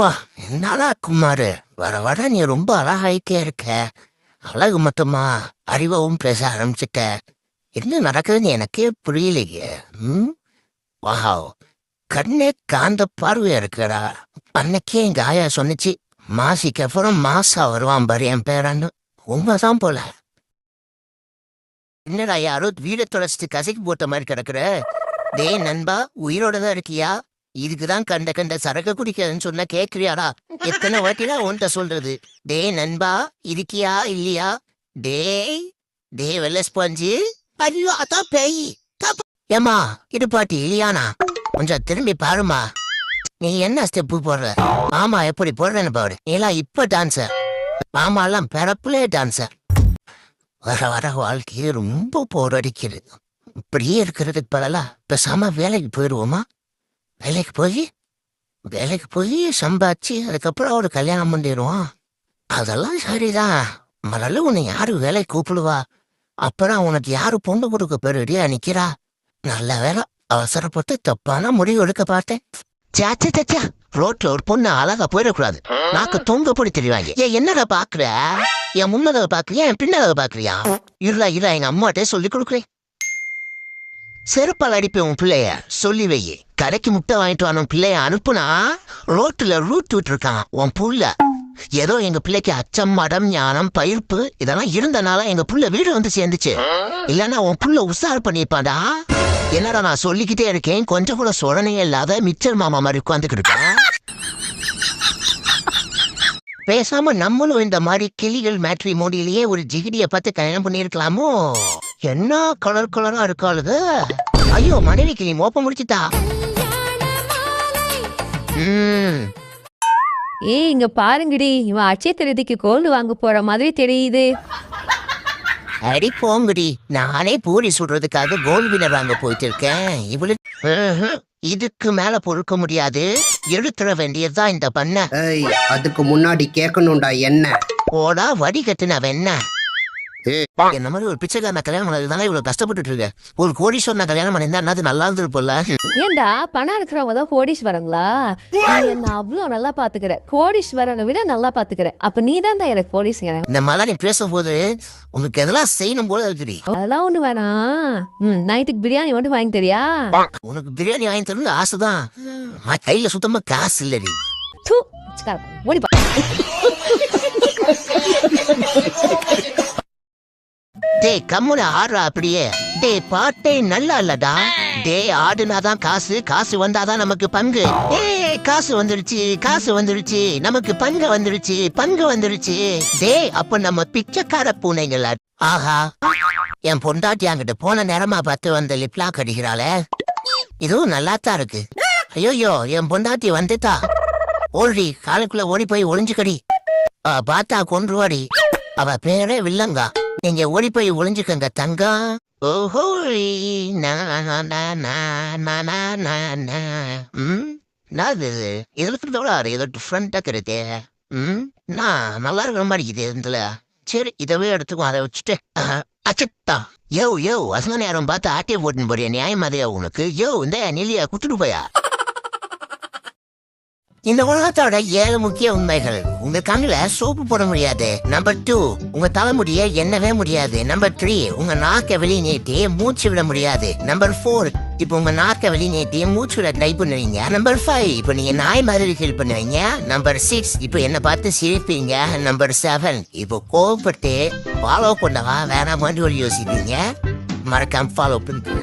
அப்பா என்னடா குமாரு, வர வர நீ ரொம்ப அழகாயிட்டே இருக்க. அழகு மட்டுமா, அறிவும் பேச ஆரம்பிச்சுட்ட. என்ன நடக்குதுன்னு எனக்கே புரியலையே. வாவ், கண்ணே காந்த பார்வையா இருக்கிறா. அன்னைக்கே எங்க ஆயா சொன்னிச்சு, மாசிக்கு அப்புறம் மாசா வருவான் பாரு என் பேரான்னு. உண்மைதான் போல. என்னடா யாரோ வீட தொலைச்சிட்டு கசைக்கு போட்ட மாதிரி கிடக்குற. டேய் நண்பா, உயிரோட தான் இருக்கியா? இதுக்குதான் கண்ட கண்ட சரக்கு குடிக்காதுன்னு சொன்னா கேக்குறியாடா? எத்தனை வாட்டிதான் உன்கிட்ட சொல்றது? டேய் நண்பா, இருக்கியா இல்லையா? டேய் டேய் வெள்ள ஸ்பாஞ்சு. ஐயோ அதான் பேய். ஏமா இடுப்பாட்டி இல்லையானா? கொஞ்சம் திரும்பி பாருமா. நீ என்ன ஸ்டெப்பு போடுற? மாமா எப்படி போடுறேன்னு பாரு. நீலாம் இப்ப டான்ஸர், மாமா எல்லாம் பிறப்புலே டான்ஸர். வர வர வாழ்க்கையே ரொம்ப போரடிக்கிறது. இப்படியே இருக்கிறதுக்கு பதிலா பேசாம வேலைக்கு போயிடுவோமா? வேலைக்கு போய் சம்பாதிச்சு அதுக்கப்புறம் ஒரு கல்யாணம் பண்ணிடுவோம். அதெல்லாம் சரிதான். முதல்ல உன்னை யாரு வேலைக்கு கூப்பிடுவா? அப்புறம் உனக்கு யாரு பொண்ணு கொடுக்க பெருடியா நிக்கிறா? நல்ல வேலை, அவசரப்பட்டு தப்பான முடிவு எடுக்க பார்த்தேன். சாச்சா, ரோட்ல ஒரு பொண்ணு அழகா போயிடக்கூடாது. நாக்கு தொங்க போடி தெரிவாங்க. ஏன் என்னடா பாக்குற? என் முன்னதாக பாக்குறியா என் பின்னதாக பாக்குறியா? இருடா எங்க அம்மாட்டே சொல்லி கொடுக்குறேன். செருப்பால் அடிப்பேன் உன் பிள்ளைய. சொல்லி வை. கடைக்கு முட்டை வாங்கிட்டு வானும் பிள்ளைய அனுப்புனா ரோட்டுல ரூட் விட்டு இருக்கான் உன் புள்ள. ஏதோ எங்க பிள்ளைக்கு அச்சம், மடம், ஞானம், பயிர்ப்பு இதெல்லாம் இருந்தனால எங்க புள்ள வீடு வந்து சேர்ந்துச்சு. இல்லன்னா உன் புள்ள உசார் பண்ணிருப்பாடா. என்னடா நான் சொல்லிக்கிட்டே இருக்கேன், கொஞ்சம் கூட சொரணையே இல்லாத மிச்சர் மாமா மாதிரி உட்காந்துக்கிட்டு. பேசாம நம்மளும் இந்த மாதிரி கிளிகள் மேட்ரி மோடியிலேயே ஒரு ஜிகிடிய பார்த்து கல்யாணம் பண்ணிருக்கலாமோ? என்ன கலர் கலரா இருக்காளுது. ஐயோ, மனைவி கிளி மோப்ப முடிச்சுட்டா. இங்க பாருங்கடி, இவன் அச்சய திருதிக்கு கோல்டு வாங்க போற மாதிரி தெரியுது. அடி போங்கடி, நானே பூரி சுடுறதுக்காக கோல்டு வினர் வாங்க போயிட்டு இருக்கேன். இவ்வளவு இதுக்கு மேல பொறுக்க முடியாது. எடுத்துட வேண்டியதுதான் இந்த பண்ண. அதுக்கு முன்னாடி கேட்கணும்டா என்ன? போடா வடி கட்டுன என்ன? என்ன மாதிரி ஒரு பிச்சைக்காரன கல்யாணம் பண்ணதுதானே இவ்வளவு கஷ்டப்பட்டு இருக்க. ஒரு கோடீஸ்வரனை கல்யாணம் பண்ணிருந்தா என்னது நல்லா இருந்தது போல. ஏண்டா பணம் இருக்கிறவங்க தான் கோடீஸ்வரங்களா? என்ன அவ்வளவு நல்லா பாத்துக்கிற, கோடீஸ்வரனை விட நல்லா பாத்துக்கிற. அப்ப நீ தான் எனக்கு கோடீஸ்வரன். இந்த மாதிரி நீ பேசும்போது உனக்கு எதெல்லாம் செய்யணும் போல இருக்குடி. அதெல்லாம் ஒண்ணு வேணாம். நைட்டுக்கு பிரியாணி மட்டும் வாங்கி தரியா? உனக்கு பிரியாணி வாங்கி தரணும் ஆசைதான். கையில சுத்தமா காசு இல்லடி. ஓடிப்பா. டே கம்முன ஆடுறா அப்படியே. டே பாட்டே நல்லா இல்லடா. டே ஆடுனாதான் காசு, காசு வந்தாதான் நமக்கு பங்கு. காசு வந்துருச்சு, நமக்கு பங்கு வந்துருச்சு. டே அப்ப நம்ம பிச்சைக்கார பூனைங்களா? ஆஹா, என் பொண்டாட்டி அங்கிட்ட போன நேரமா பார்த்து வந்த லிப்லாக் அடிக்கிறாளே, இதுவும் நல்லாத்தான் இருக்கு. ஐயோயோ, என் பொண்டாட்டி வந்துட்டா. ஓடி காலுக்குள்ள ஓடி போய் ஒளிஞ்சுக்கடி. பார்த்தா கொன்றுவாடி. அவ பேரே வில்லங்கா. நீங்க ஓடி போய் ஒளிஞ்சுக்கங்க தங்கம். ஓஹோ, ஏதோ டிஃப்ரெண்டா கிடைத்தே. நான் நல்லா இருக்கிற மாதிரி இது இதுல. சரி, இதவே எடுத்துக்கும். அதை வச்சுட்டு அச்சத்தா. யோ அசங்க நேரம் பார்த்து ஆட்டிய போட்டுன்னு போறியா? நியாயம் மாதிரியா உனக்கு? இந்த நிலையா குத்துட்டு போயா? இந்த உலகத்தோட 7 முக்கிய உண்மைகள். உங்க கண்ணுல சோப்பு போட முடியாது. நம்பர் 2, உங்க தலைமுடிய எண்ணவே முடியாது. நம்பர் 3, உங்க நாக்க வெளியே நீட்டி மூச்சு விட முடியாது. நம்பர் 4, இப்ப உங்க நாக்க வெளியே நீட்டி மூச்சு விட ட்ரை பண்ணுவீங்க. நம்பர் 5, இப்ப நீங்க நாய் மாதிரி ஃபீல் பண்ணுவீங்க. நம்பர் 6, இப்ப என்ன பார்த்து சிரிப்பீங்க. நம்பர் 7, இப்ப கோவப்பட்டு ஃபாலோ பண்ணவா வேணாம் மாதிரி யோசிப்பீங்க. மறக்காம ஃபாலோ பண்ணு.